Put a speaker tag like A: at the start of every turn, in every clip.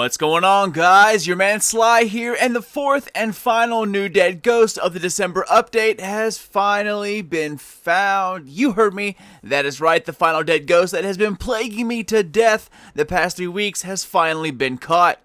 A: What's going on, guys? Your man Sly here, and the fourth and final new dead ghost of the December update has finally been found. You heard me. That is right, the final dead ghost that has been plaguing me to death the past 3 weeks has finally been caught.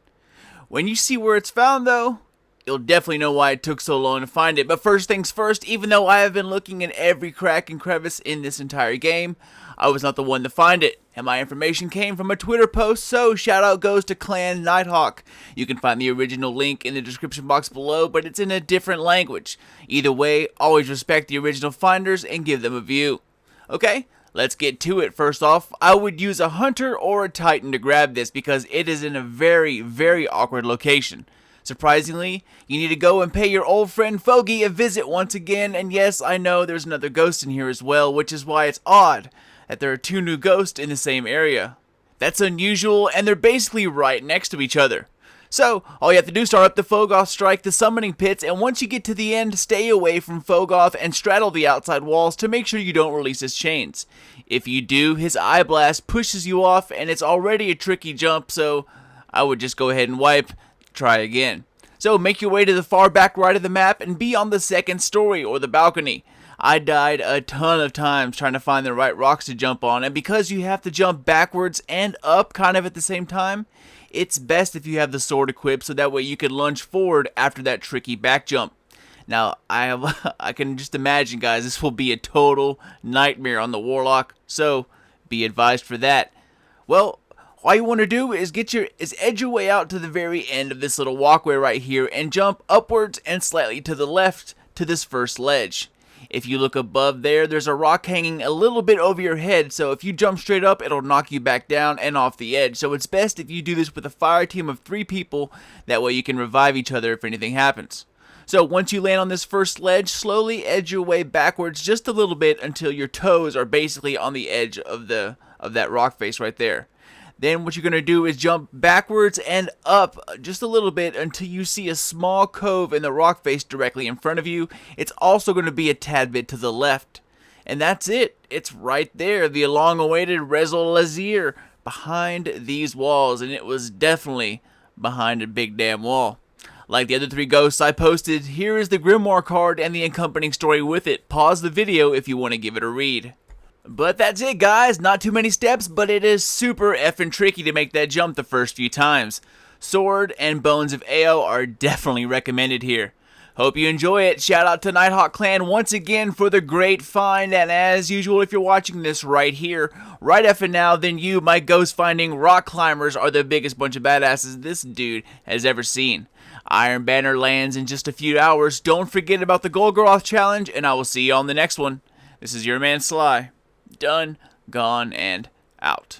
A: When you see where it's found, though, you'll definitely know why it took so long to find it. But first things first, even though I have been looking in every crack and crevice in this entire game, I was not the one to find it, and my information came from a Twitter post, so shoutout goes to Clan Nighthawk. You can find the original link in the description box below, but it's in a different language. Either way, always respect the original finders and give them a view. Okay, let's get to it. First off, I would use a hunter or a titan to grab this because it is in a very, very awkward location. Surprisingly, you need to go and pay your old friend Foggy a visit once again, and yes, I know there's another ghost in here as well, which is why it's odd that there are 2 new ghosts in the same area. That's unusual, and they're basically right next to each other. So, all you have to do is start up the Fogoth strike, the summoning pits, and once you get to the end, stay away from Fogoth and straddle the outside walls to make sure you don't release his chains. If you do, his eye blast pushes you off, and it's already a tricky jump, so I would just go ahead and wipe, try again. So, make your way to the far back right of the map and be on the second story, or the balcony. I died a ton of times trying to find the right rocks to jump on, and because you have to jump backwards and up kind of at the same time, it's best if you have the sword equipped so that way you can lunge forward after that tricky back jump. Now, I can just imagine, guys, this will be a total nightmare on the Warlock, so be advised for that. Well, all you want to do is edge your way out to the very end of this little walkway right here and jump upwards and slightly to the left to this first ledge. If you look above there, there's a rock hanging a little bit over your head, so if you jump straight up, it'll knock you back down and off the edge. So it's best if you do this with a fire team of 3 people, that way you can revive each other if anything happens. So once you land on this first ledge, slowly edge your way backwards just a little bit until your toes are basically on the edge of that rock face right there. Then what you're going to do is jump backwards and up just a little bit until you see a small cove in the rock face directly in front of you. It's also going to be a tad bit to the left. And that's it. It's right there, the long-awaited Rezyl Azzir behind these walls. And it was definitely behind a big damn wall. Like the other 3 ghosts I posted, here is the Grimoire card and the accompanying story with it. Pause the video if you want to give it a read. But that's it, guys. Not too many steps, but it is super effing tricky to make that jump the first few times. Sword and Bones of Ao are definitely recommended here. Hope you enjoy it. Shout out to Nighthawk Clan once again for the great find, and as usual, if you're watching this right here, right effing now, then you, my ghost finding rock climbers, are the biggest bunch of badasses this dude has ever seen. Iron Banner lands in just a few hours. Don't forget about the Golgoroth challenge, and I will see you on the next one. This is your man Sly. Done, gone, and out.